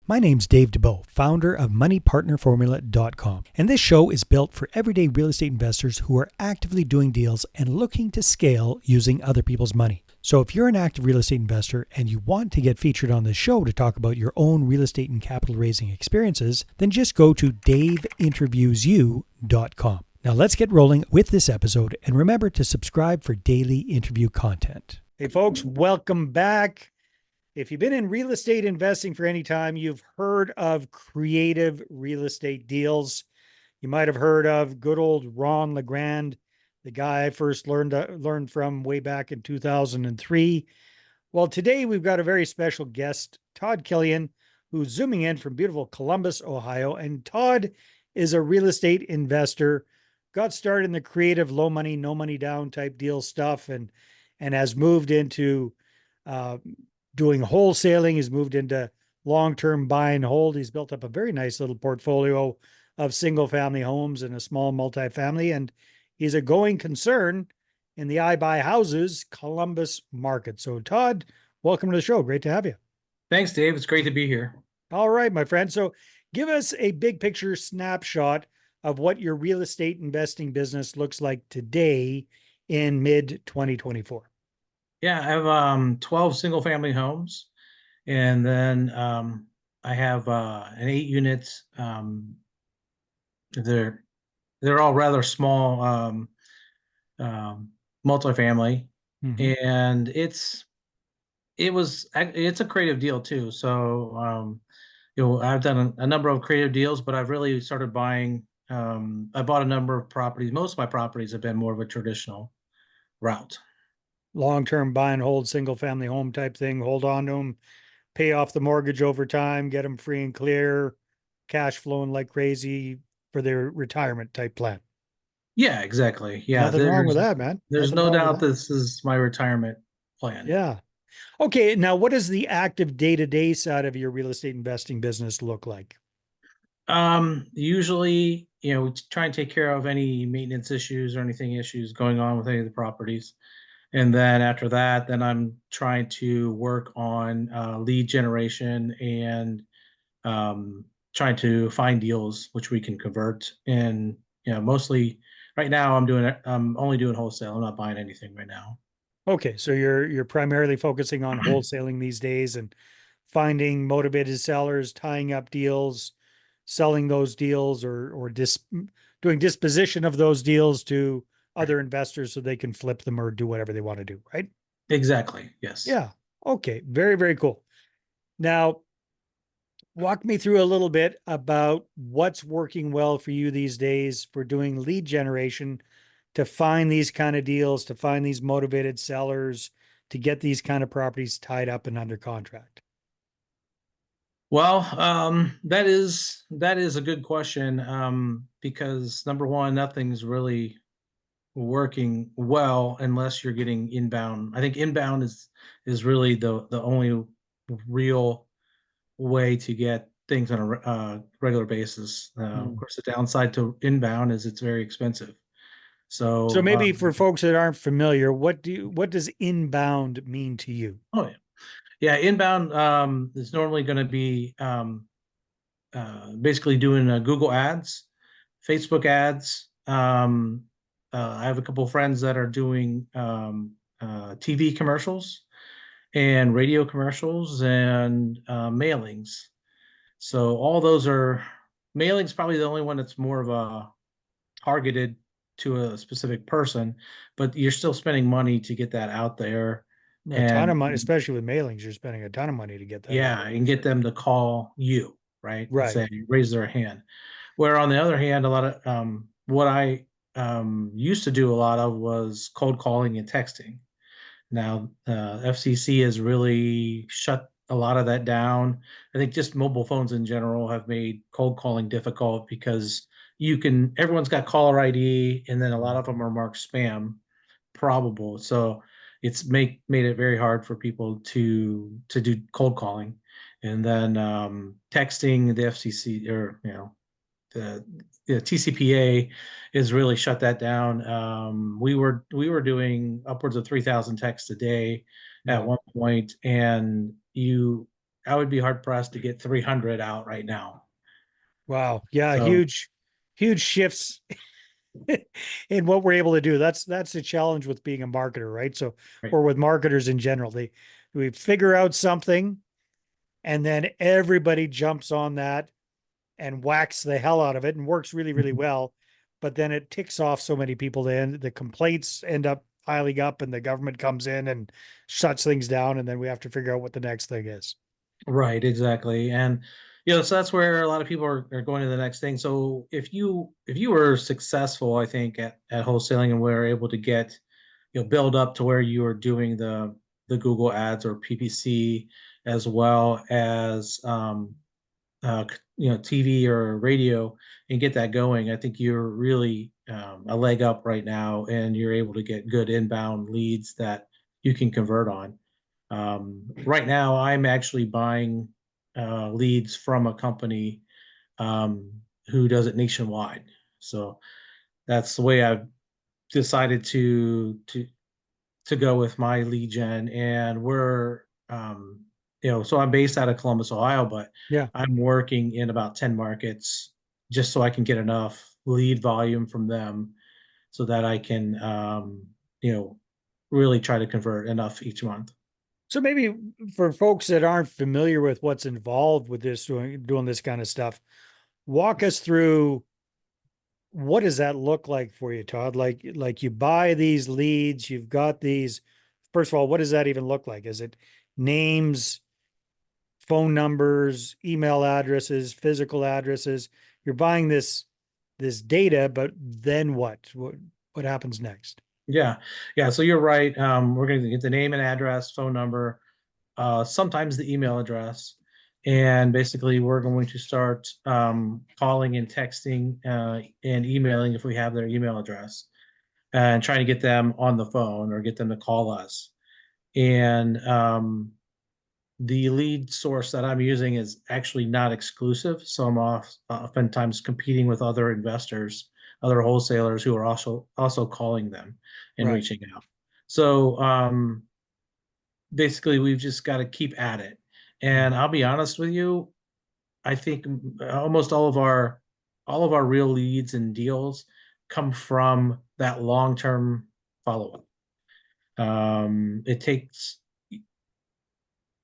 My name's Dave Dubeau, founder of MoneyPartnerFormula.com, and this show is built for everyday real estate investors who are actively doing deals and looking to scale using other people's money. So if you're an active real estate investor and you want to get featured on this show to talk about your own real estate and capital raising experiences, then just go to daveinterviewsyou.com. Now let's get rolling with this episode, and remember to subscribe for daily interview content. Hey folks, welcome back. If you've been in real estate investing for any time, you've heard of creative real estate deals. You might have heard of good old Ron LeGrand, the guy I first learned from way back in 2003. Well, today we've got a very special guest, Todd Killian, who's zooming in from beautiful Columbus, Ohio. And Todd is a real estate investor, got started in the creative low money, no money down type deal stuff, and has moved into doing wholesaling. He's moved into long-term buy and hold. He's built up a very nice little portfolio of single-family homes and a small multifamily, and he's a going concern in the I Buy Houses Columbus market. So Todd, welcome to the show. Great to have you. Thanks, Dave. It's great to be here. All right, my friend. So give us a big picture snapshot of what your real estate investing business looks like today in mid-2024. Yeah, I have 12 single family homes, and then I have an 8 units. They're all rather small multifamily, and it's a creative deal too. So I've done a number of creative deals, but I've really started buying. I bought a number of properties. Most of my properties have been more of a traditional route. Long-term buy and hold single family home type thing, hold on to them, pay off the mortgage over time, get them free and clear, cash flowing like crazy for their retirement type plan. Yeah, exactly. Yeah, Nothing wrong with that, man. there's Nothing no wrong with doubt that. this is my retirement plan. Yeah. Okay. Now, what does the active day-to-day side of your real estate investing business look like? Usually, we try and take care of any maintenance issues or anything issues going on with any of the properties. And then after that, then I'm trying to work on lead generation and trying to find deals which we can convert. And mostly right now I'm only doing wholesale. I'm not buying anything right now. Okay, so you're primarily focusing on wholesaling these days and finding motivated sellers, tying up deals, selling those deals, or doing disposition of those deals to other investors so they can flip them or do whatever they want to do, right? Exactly. Yes. Yeah. Okay. Very, very cool. Now, walk me through a little bit about what's working well for you these days for doing lead generation to find these kind of deals, to find these motivated sellers, to get these kind of properties tied up and under contract. Well, that is a good question, because number one, nothing's really working well unless you're getting inbound. I think inbound is really the only real way to get things on a regular basis. Of course, the downside to inbound is it's very expensive. So So, maybe for folks that aren't familiar, what does inbound mean to you? oh yeah, inbound is normally going to be basically doing Google ads, Facebook ads. I have a couple of friends that are doing TV commercials and radio commercials and mailings. So all those are mailings. Probably the only one that's more of a targeted to a specific person, but you're still spending money to get that out there. A ton of And money, especially with mailings, you're spending a ton of money to get that out yeah, there. and get them to call you, right? And Right. say, raise their hand. Where on the other hand, a lot of what I used to do a lot of was cold calling and texting. Now, FCC has really shut a lot of that down. I think just mobile phones in general have made cold calling difficult because everyone's got caller ID, and then a lot of them are marked spam probable. So it's made it very hard for people to do cold calling. And then texting the FCC, or the TCPA has really shut that down. We were doing upwards of 3,000 texts a day at one point, and I would be hard pressed to get 300 out right now. Wow. Yeah. So Huge shifts in what we're able to do. That's the challenge with being a marketer, right? So, right. or with marketers in general, we figure out something and then everybody jumps on that and whacks the hell out of it and works really, really well. But then it ticks off so many people, then the complaints end up piling up and the government comes in and shuts things down. And then we have to figure out what the next thing is. Right, exactly. And so that's where a lot of people are going to the next thing. So if you were successful, I think at wholesaling and were able to get, build up to where you are doing the Google ads or PPC as well as TV or radio and get that going, I think you're really a leg up right now, and you're able to get good inbound leads that you can convert on. Right now, I'm actually buying leads from a company um, who does it nationwide. So that's the way I've decided to go with my lead gen, and so I'm based out of Columbus, Ohio, but Yeah. I'm working in about 10 markets just so I can get enough lead volume from them so that I can, really try to convert enough each month. So maybe for folks that aren't familiar with what's involved with this, doing this kind of stuff, walk us through what does that look like for you, Todd? Like you buy these leads, you've got these. First of all, what does that even look like? Is it names, phone numbers, email addresses, physical addresses? You're buying this data, but then what? What happens next? Yeah, yeah. So you're right. We're going to get the name and address, phone number, sometimes the email address, and basically we're going to start calling and texting and emailing if we have their email address, and trying to get them on the phone or get them to call us. And the lead source that I'm using is actually not exclusive, so I'm oftentimes competing with other investors, other wholesalers who are also calling them and Right. reaching out. So basically, we've just got to keep at it. And Mhm. I'll be honest with you, I think almost all of our real leads and deals come from that long-term follow-up. It takes,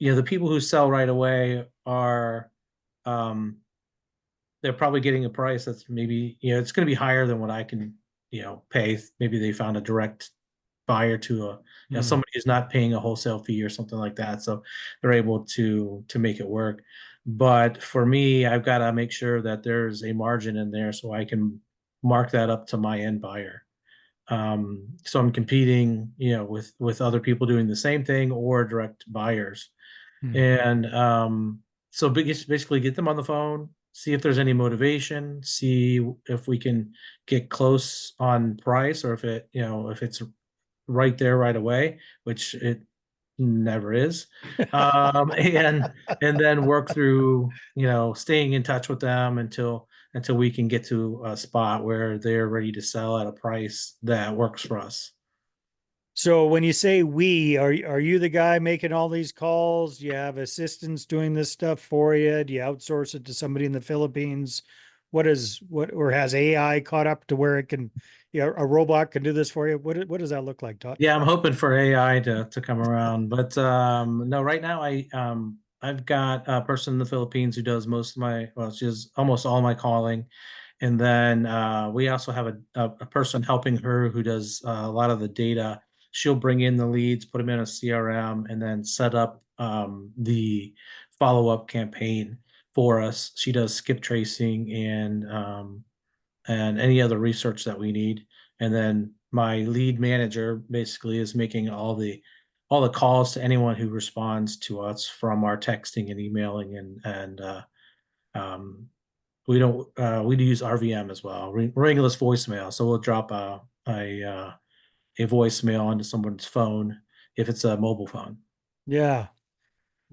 the people who sell right away are, um, they're probably getting a price that's maybe, it's going to be higher than what I can, pay. Maybe they found a direct buyer to Mm. somebody who's not paying a wholesale fee or something like that, so they're able to make it work. But for me, I've got to make sure that there's a margin in there so I can mark that up to my end buyer. So I'm competing, with other people doing the same thing or direct buyers. Mm. And so basically get them on the phone, see if there's any motivation, see if we can get close on price, or if it's right there right away, which it never is. And then work through, staying in touch with them until we can get to a spot where they're ready to sell at a price that works for us. So when you say we, are you the guy making all these calls? Do you have assistants doing this stuff for you? Do you outsource it to somebody in the Philippines? Or has AI caught up to where it can, a robot can do this for you? What does that look like, Todd? Yeah, I'm hoping for AI to come around, but no, right now I've got a person in the Philippines who does most of my, well, she does almost all my calling, and then we also have a person helping her who does a lot of the data. She'll bring in the leads, put them in a CRM, and then set up the follow-up campaign for us. She does skip tracing and any other research that we need. And then my lead manager basically is making all the calls to anyone who responds to us from our texting and emailing, and um, we do use RVM as well, ringless voicemail. So we'll drop a voicemail onto someone's phone if it's a mobile phone. Yeah,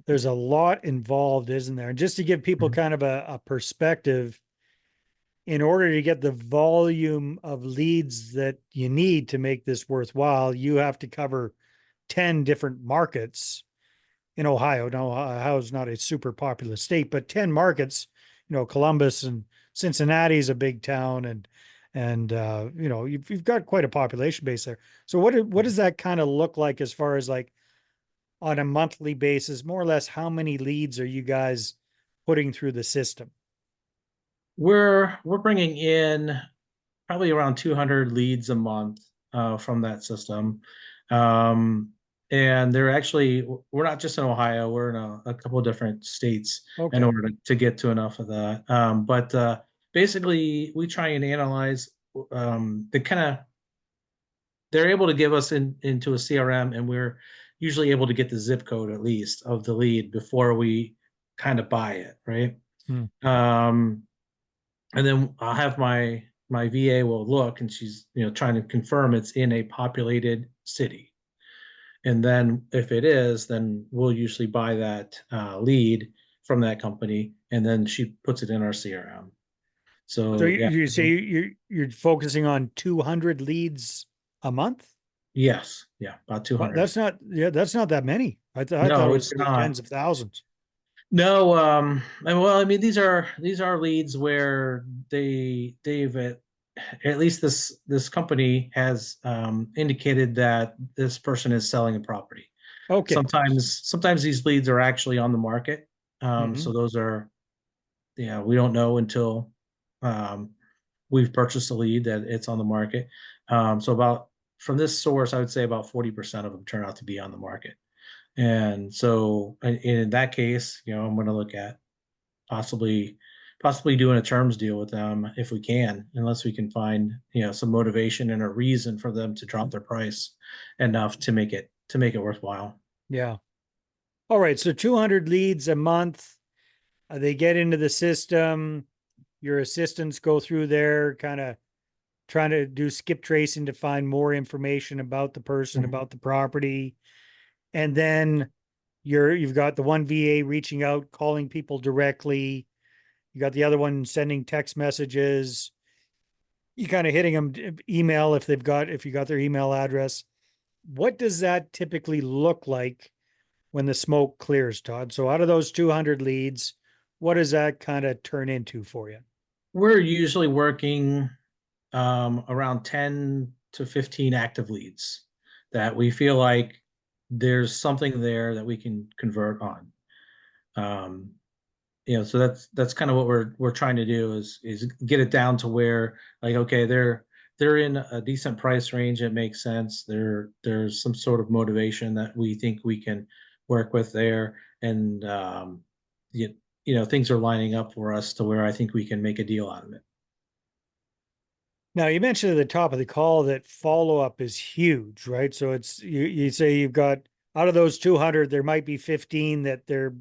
there's a lot involved, isn't there? And just to give people Mhm. kind of a perspective, in order to get the volume of leads that you need to make this worthwhile, you have to cover 10 different markets in Ohio. Now, Ohio is not a super populous state, but 10 markets, Columbus and Cincinnati is a big town, and you've got quite a population base there. So what does that kind of look like as far as like on a monthly basis, more or less, how many leads are you guys putting through the system? We're bringing in probably around 200 leads a month from that system. Um, and they're actually, we're not just in Ohio, we're in a couple of different states in Okay. order to get to enough of that. But basically, we try and analyze the kind of, they're able to give us into a CRM, and we're usually able to get the zip code at least of the lead before we kind of buy it, right? Hmm. Um, and then I'll have my VA will look, and she's trying to confirm it's in a populated city. And then if it is, then we'll usually buy that lead from that company, and then she puts it in our CRM. So So you, yeah, you say you're focusing on 200 leads a month? yes, yeah, about Well, 200. that's not that many. I thought No, it was it's in the not. tens of thousands. No, and well, I mean, these are leads where they've at least this company has indicated that this person is selling a property. Okay. Sometimes these leads are actually on the market. Hmm. So those are, we don't know until um, we've purchased a lead that it's on the market. So about from this source, I would say about 40% of them turn out to be on the market. And so in that case, I'm going to look at possibly doing a terms deal with them if we can, unless we can find some motivation and a reason for them to drop their price enough to make it worthwhile. Yeah. All right. So 200 leads a month. They get into the system. Your assistants go through there, kind of trying to do skip tracing to find more information about the person, Mhm. about the property. And then you've got the one VA reaching out, calling people directly. You got the other one sending text messages. You kind of hitting them email if you got their email address. What does that typically look like when the smoke clears, Todd? So out of those 200 leads, what does that kind of turn into for you? We're usually working around 10 to 15 active leads that we feel like there's something there that we can convert on. Um, so that's kind of what we're trying to do is get it down to where, like, okay, they're in a decent price range. It makes sense. There's some sort of motivation that we think we can work with there, and things are lining up for us to where I think we can make a deal out of it. Now you mentioned at the top of the call that follow up is huge, right? So it's you say you've got out of those 200, there might be 15 that there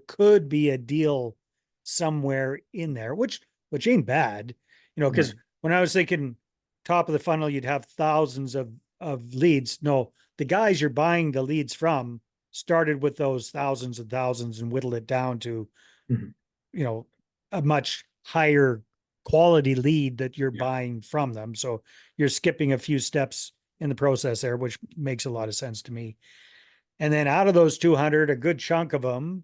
could be a deal somewhere in there, which ain't bad, Right. because when I was thinking top of the funnel, you'd have thousands of leads. No, the guys you're buying the leads from started with those thousands and thousands and whittled it down to Mhm. you know, a much higher quality lead that you're Yeah. buying from them. So you're skipping a few steps in the process there, which makes a lot of sense to me. And then out of those 200, a good chunk of them,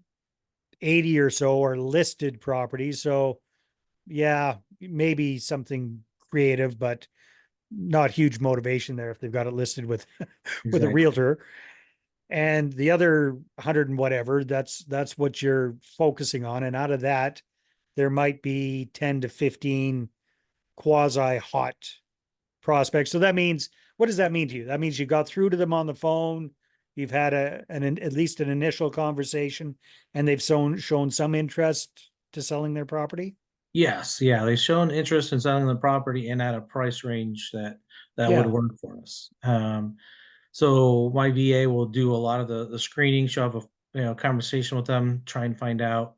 80 or so are listed properties. So yeah, maybe something creative, but not huge motivation there if they've got it listed with with a Exactly. realtor. And the other 100 and whatever, that's what you're focusing on. And out of that, there might be 10 to 15 quasi hot prospects. So that means, what does that mean to you? That means you got through to them on the phone. You've had at least an initial conversation, and they've shown some interest to selling their property. Yes, yeah, they've shown interest in selling the property and at a price range that would Yeah. work for us. So my VA will do a lot of the screening. She'll have a conversation with them, try and find out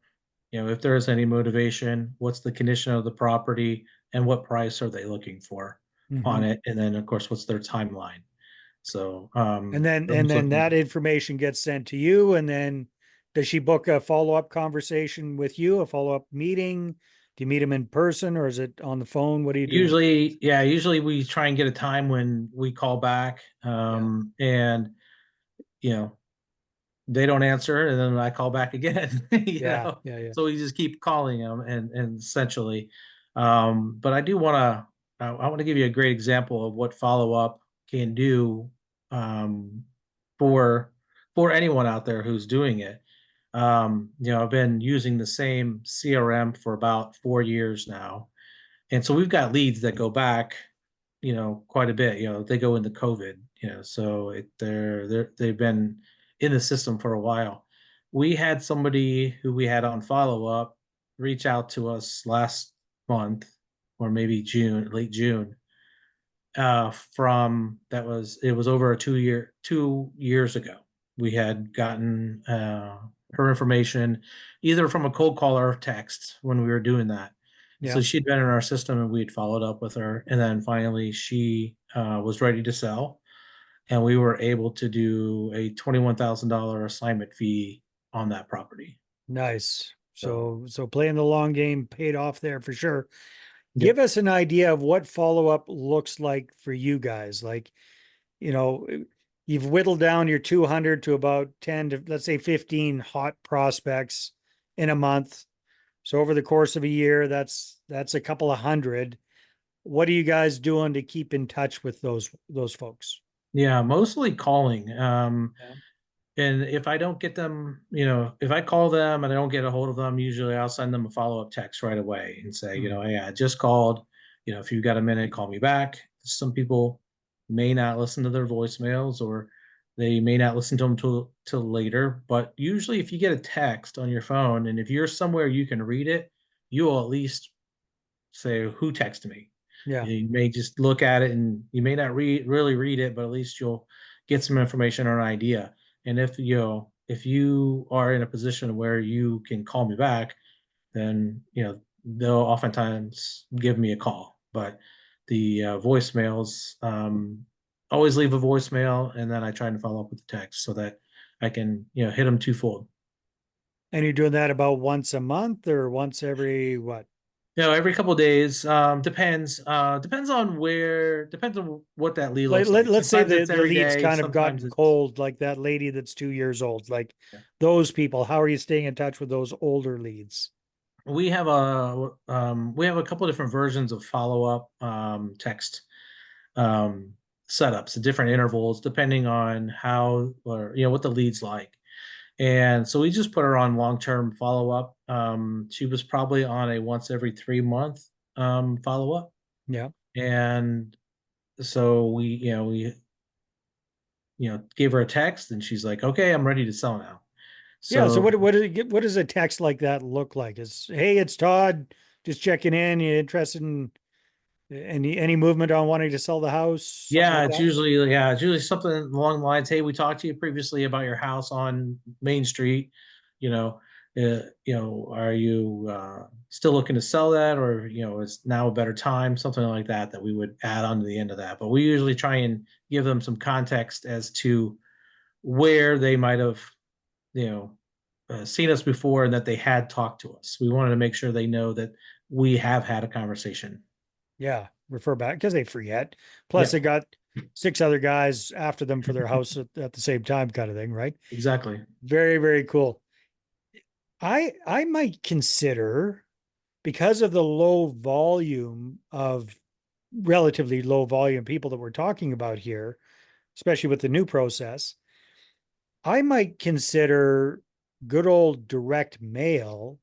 if there is any motivation, what's the condition of the property, and what price are they looking for Mm-hmm. on it, and then of course what's their timeline. So And then I'm just that looking. information gets sent to you, and then does she book a follow-up conversation with you, a follow-up meeting? Do you meet them in person or is it on the phone? What are you doing? Usually we try and get a time when we call back, Yeah. and you know they don't answer, and then I call back again. Yeah, yeah, yeah. So we just keep calling them, and essentially. But I do want to, I want to give you a great example of what follow up can do, um, for anyone out there who's doing it. I've been using the same CRM for about 4 years now, and so we've got leads that go back, quite a bit. They go into COVID, so they've been in the system for a while. We had somebody who we had on follow up reach out to us last month, or maybe June, late June. From that was It was over a 2 years ago. We had gotten her information either from a cold call or text when we were doing that. So Yeah. she'd been in our system, and we'd followed up with her. And then finally she was ready to sell. And we were able to do a $21,000 assignment fee on that property. Nice. So, So playing the long game paid off there for sure. yep. Give us an idea of what follow up looks like for you guys. Like, you know, you've whittled down your 200 to about 10 to, let's say, 15 hot prospects in a month. So over the course of a year, that's a couple of hundred. What are you guys doing to keep in touch with those folks? Yeah, mostly calling. Yeah. And if I don't get them, if I call them and I don't get a hold of them, usually I'll send them a follow up text right away and say, Hmm. hey, I just called. If you've got a minute, call me back. Some people may not listen to their voicemails, or they may not listen to them till later. But usually, if you get a text on your phone and if you're somewhere you can read it, you will at least say, who texted me? Yeah. You may just look at it, and you may not really read it, but at least you'll get some information or an idea. And if you are in a position where you can call me back, then they'll oftentimes give me a call. But the voicemails, always leave a voicemail, and then I try and follow up with the text so that I can hit them twofold. And you're doing that about once a month or once every what? Every couple of days. Depends on depends on what that lead Like looks like. let's say Sometimes the it's the every lead's day. kind of Sometimes gotten it's cold, like that lady that's 2 years old. Like yeah. those people, how are you staying in touch with those older leads? We have a couple of different versions of follow up text um, setups at different intervals, depending on how, or what the lead's like. And so we just put her on long term follow up. She was probably on a once every 3 month follow up, Yeah. and so we gave her a text, and she's like, okay, I'm ready to sell now. Yeah. So So what does a text like that look like? Is, hey, it's Todd, just checking in. You interested in any movement on wanting to sell the house? Something like that? it's usually something along the lines, hey, we talked to you previously about your house on Main Street. You know, are you still looking to sell that, or is now a better time? Something like that we would add on to the end of that. But we usually try and give them some context as to where they might have, you know, seen us before, and that they had talked to us. We wanted to make sure they know that we have had a conversation. Yeah. Refer back because they forget. Plus, they Yep, got six other guys after them for their house at the same time, kind of thing, right? exactly. Very, very cool. I might consider, because of the low volume of relatively low volume people that we're talking about here, especially with the new process, I might consider good old direct mail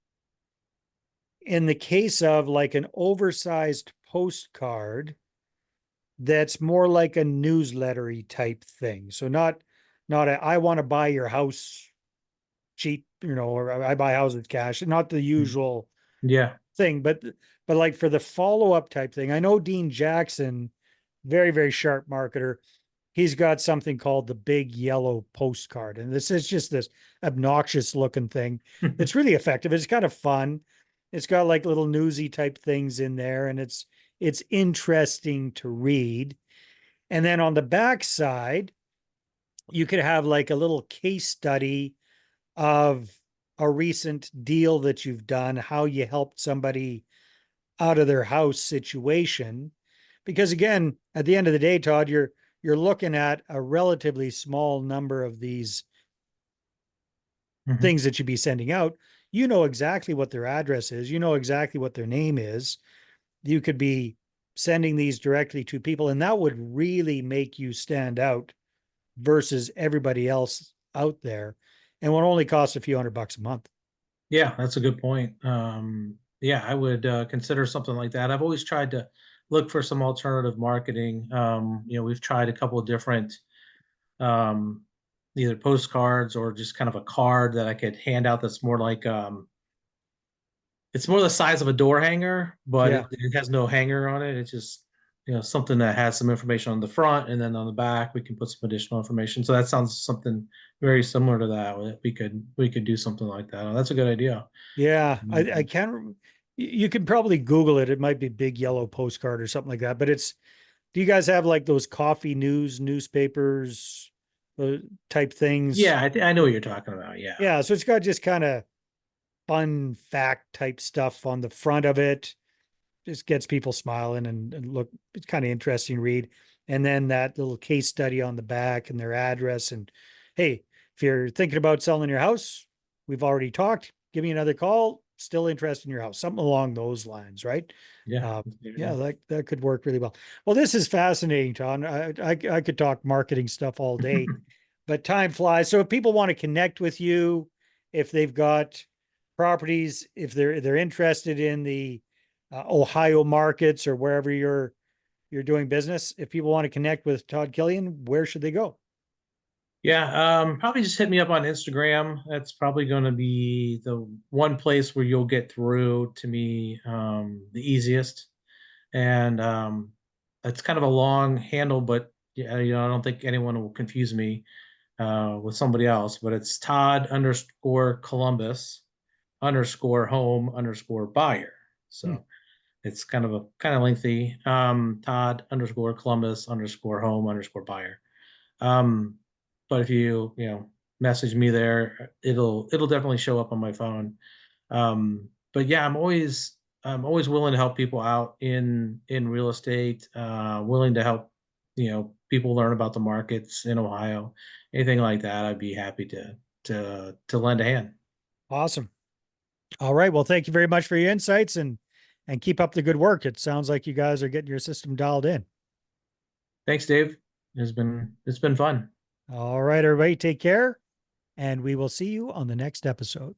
in the case of like an oversized postcard that's more like a newslettery type thing. So not a I want to buy your house cheap, or I buy houses cash, not the usual Yeah. thing, but like for the follow-up type thing. I know Dean Jackson, very, very sharp marketer. He's got something called the big yellow postcard. And this is just this obnoxious looking thing. It's really effective. It's kind of fun. It's got like little newsy type things in there, and it's interesting to read. And then on the back side, you could have like a little case study of a recent deal that you've done, how you helped somebody out of their house situation. Because again, at the end of the day, Todd, you're looking at a relatively small number of these Mhm. things that you'd be sending out, you know exactly what their address is, you know exactly what their name is. You could be sending these directly to people, and that would really make you stand out versus everybody else out there, and would only cost a few $100 a month. Yeah, that's a good point. Yeah, I would consider something like that. I've always tried to look for some alternative marketing. We've tried a couple of different um, either postcards or just kind of a card that I could hand out that's more like it's more the size of a door hanger, but Yeah. it has no hanger on it. It's just something that has some information on the front, and then on the back we can put some additional information. So that sounds something very similar to that. We could do something like that. Oh, that's a good idea. Yeah. I Mhm. can't, you can probably Google it. It might be big yellow postcard or something like that, but do you guys have like those coffee news newspapers uh, type things? Yeah, I know what you're talking about. Yeah, Yeah. So it's got just kind of fun fact type stuff on the front of it. Just gets people smiling and look, it's kind of interesting read. And then that little case study on the back and their address. And hey, if you're thinking about selling your house, we've already talked. Give me another call. Still interested in your house, something along those lines, right? yeah, Uh, that's a good yeah, idea. that could work really well. Well, this is fascinating, Tom. I could talk marketing stuff all day, but time flies. So if people want to connect with you, if they've got properties, if they're interested in the Ohio markets or wherever you're doing business, if people want to connect with Todd Killian, where should they go? Yeah, probably just hit me up on Instagram. That's probably going to be the one place where you'll get through to me the easiest. And it's kind of a long handle, but yeah, I don't think anyone will confuse me with somebody else. But it's Todd underscore Columbus underscore home underscore buyer. Hmm, So it's kind of lengthy. Todd underscore Columbus underscore home underscore buyer. Um, but if you message me there, it'll definitely show up on my phone. But yeah, I'm always willing to help people out in real estate. Willing to help people learn about the markets in Ohio, anything like that. I'd be happy to lend a hand. awesome. All right. Well, thank you very much for your insights and keep up the good work. It sounds like you guys are getting your system dialed in. Thanks, Dave. It's been fun. All right, everybody, take care, and we will see you on the next episode.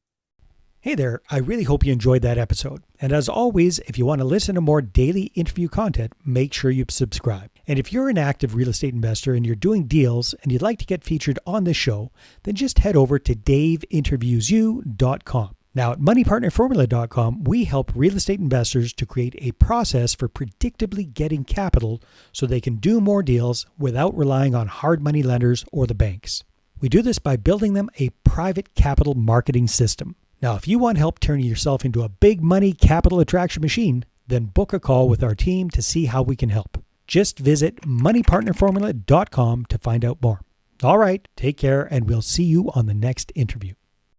Hey there, I really hope you enjoyed that episode. And as always, if you want to listen to more daily interview content, make sure you subscribe. And if you're an active real estate investor and you're doing deals and you'd like to get featured on this show, then just head over to daveinterviewyou.com. Now, at moneypartnerformula.com, we help real estate investors to create a process for predictably getting capital so they can do more deals without relying on hard money lenders or the banks. We do this by building them a private capital marketing system. Now, if you want help turning yourself into a big money capital attraction machine, then book a call with our team to see how we can help. Just visit moneypartnerformula.com to find out more. All right, take care, and we'll see you on the next interview.